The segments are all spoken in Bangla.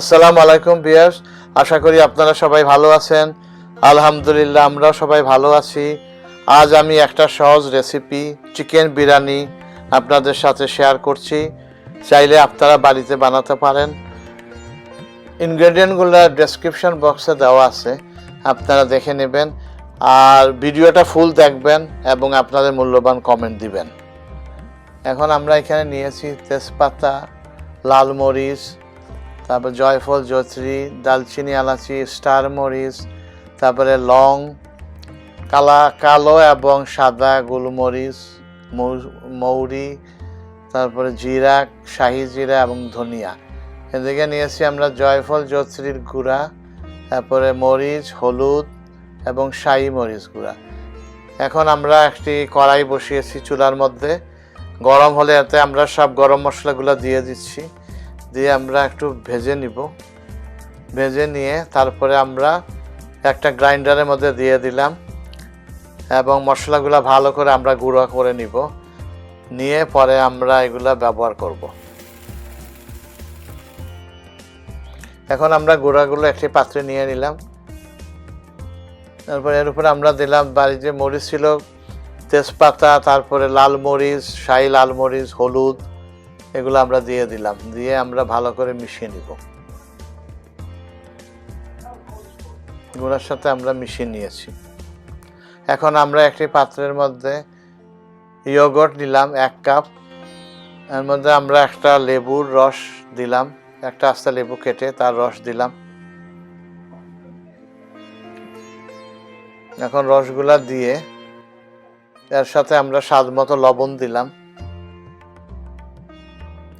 আসসালামু আলাইকুম ভিউয়ার্স, আশা করি আপনারা সবাই ভালো আছেন। আলহামদুলিল্লাহ আমরা সবাই ভালো আছি। আজ আমি একটা সহজ রেসিপি চিকেন বিরিয়ানি আপনাদের সাথে শেয়ার করছি। চাইলে আপনারা বাড়িতে বানাতে পারেন। ইনগ্রেডিয়েন্টগুলো ডেসক্রিপশন বক্সে দেওয়া আছে, আপনারা দেখে নেবেন। আর ভিডিওটা ফুল দেখবেন এবং আপনাদের মূল্যবান কমেন্ট দিবেন। এখন আমরা এখানে নিয়েছি তেজপাতা, লাল মরিচ, তারপর জয়ফল, জয়ত্রী, দালচিনি, এলাচি, স্টার মরিচ, তারপরে লং, কালো এবং সাদা গোলমরিচ, মৌরি, তারপরে জিরা, শাহি জিরা এবং ধনিয়া। এদিকে নিয়েছি আমরা জয়ফল, জয়ত্রীর গুঁড়া, তারপরে মরিচ, হলুদ এবং শাহি মরিচ গুঁড়া। এখন আমরা একটি কড়াই বসিয়েছি চুলার মধ্যে। গরম হলে এতে আমরা সব গরম মশলাগুলো দিয়ে দিচ্ছি, দিয়ে আমরা একটু ভেজে নিব। ভেজে নিয়ে তারপরে আমরা একটা গ্রাইন্ডারের মধ্যে দিয়ে দিলাম এবং মশলাগুলো ভালো করে আমরা গুঁড়ো করে নিব। নিয়ে পরে আমরা এগুলা ব্যবহার করব। এখন আমরা গুঁড়াগুলো একটি পাত্রে নিয়ে নিলাম। তারপরে এর উপরে আমরা দিলাম বাড়ি যে মরিচ ছিল, তেজপাতা, তারপরে লাল মরিচ, শাহি লাল মরিচ, হলুদ, এগুলো আমরা দিয়ে দিলাম। দিয়ে আমরা ভালো করে মিশিয়ে নিব। গুঁড়ার সাথে আমরা মিশিয়ে নিয়েছি। এখন আমরা একটি পাত্রের মধ্যে ইয়োগর্ট নিলাম 1 কাপ। এর মধ্যে আমরা একটা লেবুর রস দিলাম, একটা আস্তা লেবু কেটে তার রস দিলাম। এখন রসগুলা দিয়ে এর সাথে আমরা স্বাদ মতো লবণ দিলাম।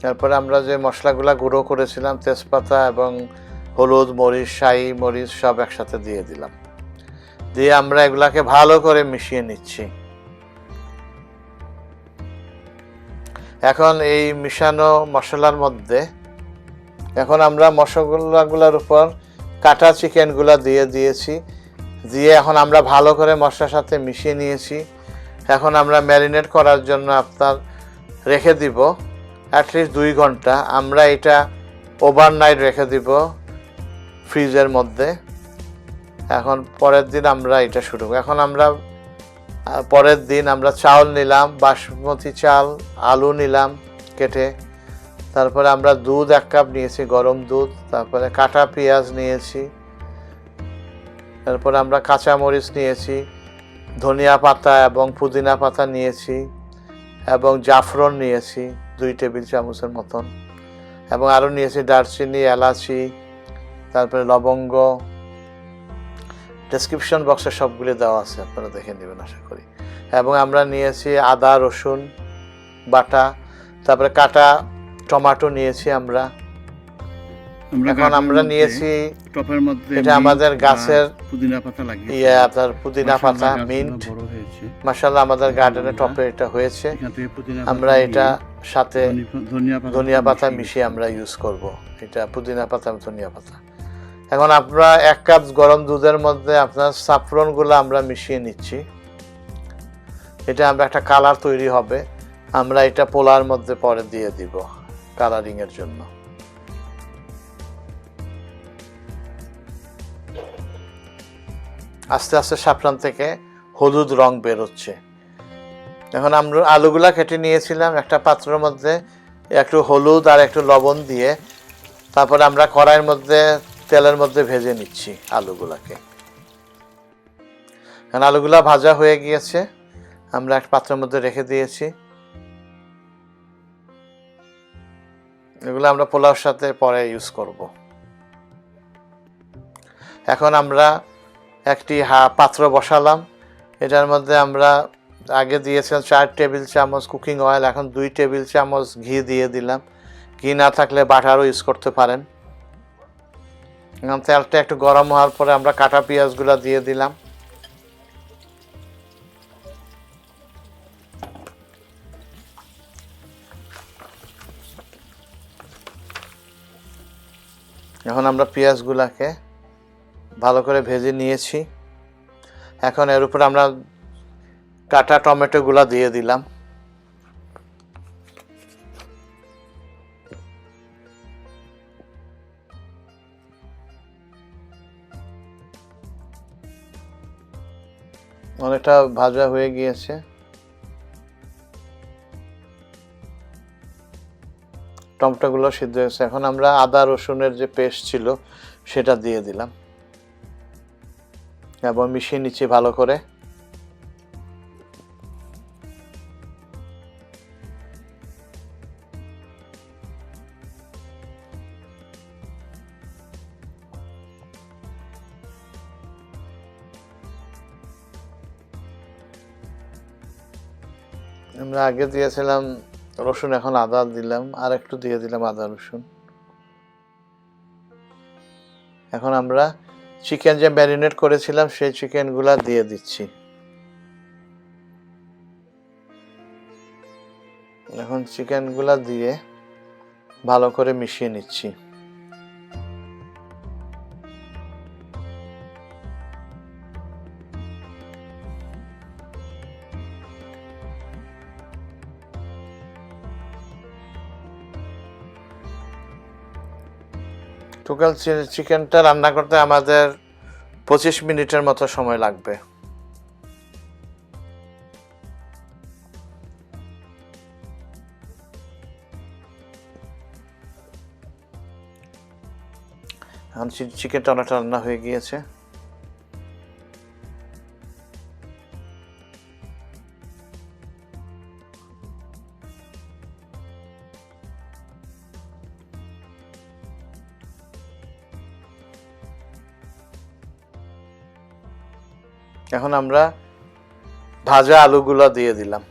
তারপরে আমরা যে মশলাগুলা গুঁড়ো করেছিলাম, তেজপাতা এবং হলুদ, মরিচ, শাহি মরিচ সব একসাথে দিয়ে দিলাম। দিয়ে আমরা এগুলাকে ভালো করে মিশিয়ে নিচ্ছি। এখন এই মিশানো মশলার মধ্যে এখন আমরা মশলাগুলোর উপর কাটা চিকেনগুলা দিয়ে দিয়েছি। দিয়ে এখন আমরা ভালো করে মশলার সাথে মিশিয়ে নিয়েছি। এখন আমরা ম্যারিনেট করার জন্য আপনার রেখে দিব অ্যাটলিস্ট 2 ঘন্টা। আমরা এটা ওভারনাইট রেখে দিব ফ্রিজের মধ্যে। এখন পরের দিন আমরা এটা শুরু করব। এখন আমরা পরের দিন আমরা চাউল নিলাম, বাসমতি চাল, আলু নিলাম কেটে, তারপরে আমরা দুধ 1 কাপ নিয়েছি, গরম দুধ, তারপরে কাটা পেঁয়াজ নিয়েছি, তারপরে আমরা কাঁচা মরিচ নিয়েছি, ধনিয়া পাতা এবং পুদিনা পাতা নিয়েছি এবং জাফরান নিয়েছি 2 টেবিল চামচের মতন, এবং আরও নিয়েছি দারচিনি, এলাচি, তারপরে লবঙ্গ। ডেসক্রিপশন বক্সে সবগুলি দেওয়া আছে, আপনারা দেখে নেবেন আশা করি। এবং আমরা নিয়েছি আদা রসুন বাটা, তারপরে কাটা টমেটো নিয়েছি আমরা। এখন আমরা নিয়েছি টপের মধ্যে এটা আমাদের গাছের পুদিনা পাতা লাগিয়েছি, আপনার পুদিনা পাতা, মিন্ট। মাশাআল্লাহ আমাদের গার্ডেনে টপে এটা হয়েছে। আমরা এটা সাথে ধনিয়া পাতা মিশিয়ে আমরা ইউজ করব। এটা পুদিনা পাতা, ধনিয়া পাতা। এখন আমরা 1 কাপ গরম দুধের মধ্যে আপনার সাফরনগুলো আমরা মিশিয়ে নিচ্ছি। এটা আমরা একটা কালার তৈরি হবে, আমরা এটা পোলার মধ্যে পরে দিয়ে দিব কালারিং এর জন্য। আস্তে আস্তে সাফরান থেকে হলুদ রং বের হচ্ছে। এখন আমরা আলুগুলা কেটে নিয়েছিলাম একটা পাত্রের মধ্যে, একটু হলুদ আর একটু লবণ দিয়ে তারপরে আমরা কড়াইয়ের মধ্যে তেলের মধ্যে ভেজে নিচ্ছি আলুগুলাকে। কারণ আলুগুলা ভাজা হয়ে গিয়েছে, আমরা একটা পাত্রের মধ্যে রেখে দিয়েছি। এগুলো আমরা পোলাওর সাথে পরে ইউজ করব। এখন আমরা একটি পাত্র বসালাম। এটার মধ্যে আমরা আগে দিয়েছিলাম 4 টেবিল চামচ কুকিং অয়েল, এখন 2 টেবিল চামচ ঘি দিয়ে দিলাম। ঘি না থাকলে বাটারও ইউজ করতে পারেন। এখন তেলটা একটু গরম হওয়ার পরে আমরা কাটা পেঁয়াজগুলো দিয়ে দিলাম। এখন আমরা পেঁয়াজগুলোকে ভালো করে ভেজে নিয়েছি। এখন এর উপর আমরা কাটা টমেটোগুলো দিয়ে দিলাম। অনেকটা ভাজা হয়ে গিয়েছে। টমেটোগুলো সিদ্ধ হয়েছে। এখন আমরা আদা রসুনের যে পেস্ট ছিল সেটা দিয়ে দিলাম এবং মিশিয়ে নিচ্ছি ভালো করে। আমরা আগে দিয়েছিলাম রসুন, এখন আদা দিলাম, আর একটু দিয়ে দিলাম আদা রসুন। এখন আমরা চিকেন যে ম্যারিনেট করেছিলাম সেই চিকেনগুলা দিয়ে দিচ্ছি। এখন চিকেনগুলা দিয়ে ভালো করে মিশিয়ে নিচ্ছি। টোটাল চিকেনটা রান্না করতে আমাদের 25 মিনিটের মতো সময় লাগবে। এখন চিকেনটা অনেকটা রান্না হয়ে গিয়েছে। এখন আমরা ভাজা আলুগুলো দিয়ে দিলাম।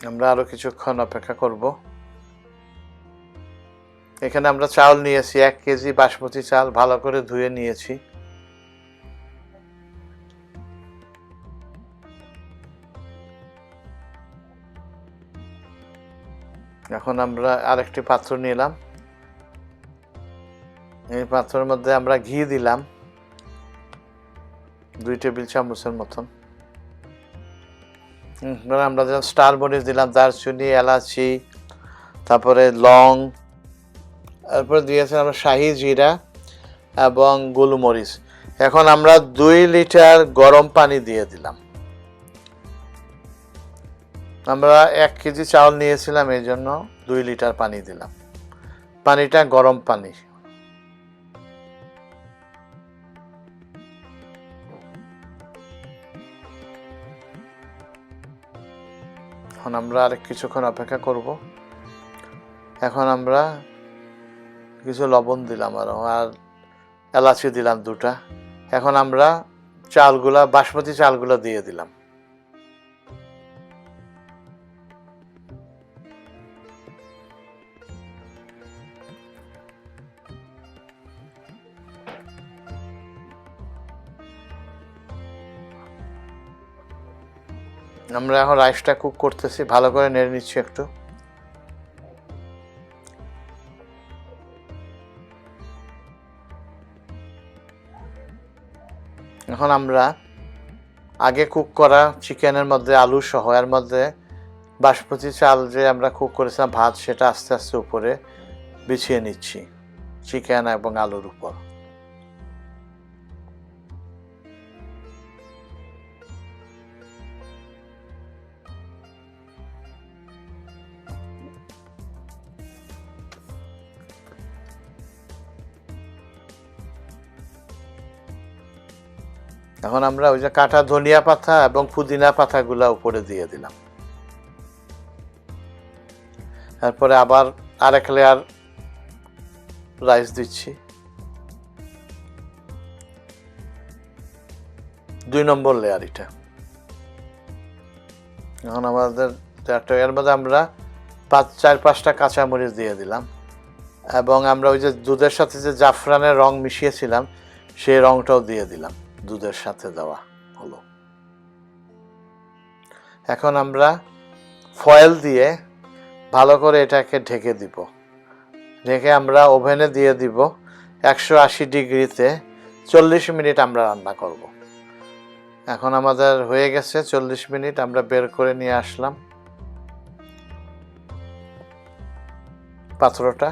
আমরা আরো কিছুক্ষণ অপেক্ষা করব। এখানে আমরা চাল নিয়েছি 1 কেজি বাসমতি চাল, ভালো করে ধুয়ে নিয়েছি। এখন আমরা আরেকটি পাত্র নিলাম। এই পাত্রের মধ্যে আমরা ঘি দিলাম 2 টেবিল চামচের মতন। আমরা যেমন স্টার মরিচ দিলাম, দারচিনি, এলাচি, তারপরে লং, তারপরে দিয়েছি আমরা শাহি জিরা এবং গোলমরিচ। এখন আমরা 2 লিটার গরম পানি দিয়ে দিলাম। আমরা 1 কেজি চাউল নিয়েছিলাম, এই জন্য 2 লিটার পানি দিলাম। পানিটা গরম পানি। এখন আমরা আরেক কিছুক্ষণ অপেক্ষা করব। এখন আমরা কিছু লবণ দিলাম আর এলাচি দিলাম 2টা। এখন আমরা চালগুলা, বাসমতি চালগুলা দিয়ে দিলাম। আমরা এখন রাইসটা কুক করতেছি, ভালো করে নেড়ে নিচ্ছি একটু। এখন আমরা আগে কুক করা চিকেনের মধ্যে আলু সহ এর মধ্যে বাসমতি চাল যে আমরা কুক করেছিলাম ভাত, সেটা আস্তে আস্তে উপরে বিছিয়ে নিচ্ছি চিকেন এবং আলুর উপর। এখন আমরা ওই যে কাটা ধনিয়া পাতা এবং পুদিনা পাতাগুলা উপরে দিয়ে দিলাম। তারপরে আবার আরেক লেয়ার রাইস দিচ্ছি। 2 নম্বর লেয়ার এটা। এখন আমাদের এর মধ্যে আমরা 4-5টা কাঁচামরিচ দিয়ে দিলাম এবং আমরা ওই যে দুধের সাথে যে জাফরানের রং মিশিয়েছিলাম সেই রংটাও দিয়ে দিলাম, দুধের সাথে দেওয়া হলো। এখন আমরা ফয়েল দিয়ে ভালো করে এটাকে ঢেকে দিব। ঢেকে আমরা ওভেনে দিয়ে দিব 180 ডিগ্রিতে 40 মিনিট আমরা রান্না করব। এখন আমাদের হয়ে গেছে 40 মিনিট। আমরা বের করে নিয়ে আসলাম। পাত্রটা।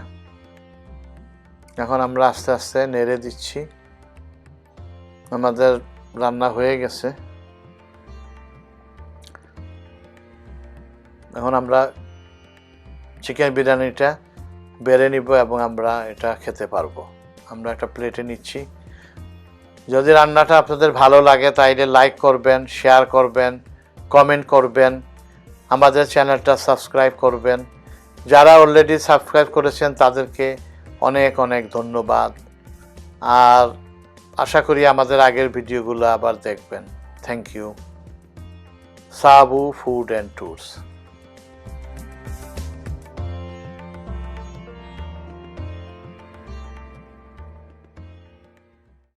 এখন আমরা আস্তে আস্তে নেড়ে দিচ্ছি। আমাদের রান্না হয়ে গেছে। এখন আমরা চিকেন বিরিয়ানিটা বেড়ে নিব এবং আমরা এটা খেতে পারবো। আমরা একটা প্লেটে নিচ্ছি। যদি রান্নাটা আপনাদের ভালো লাগে তাইলে লাইক করবেন, শেয়ার করবেন, কমেন্ট করবেন, আমাদের চ্যানেলটা সাবস্ক্রাইব করবেন। যারা অলরেডি সাবস্ক্রাইব করেছেন তাদেরকে অনেক অনেক ধন্যবাদ। আর আশা করি আমাদের আগের ভিডিওগুলো আবার দেখবেন। Thank you. Sabu food and tours.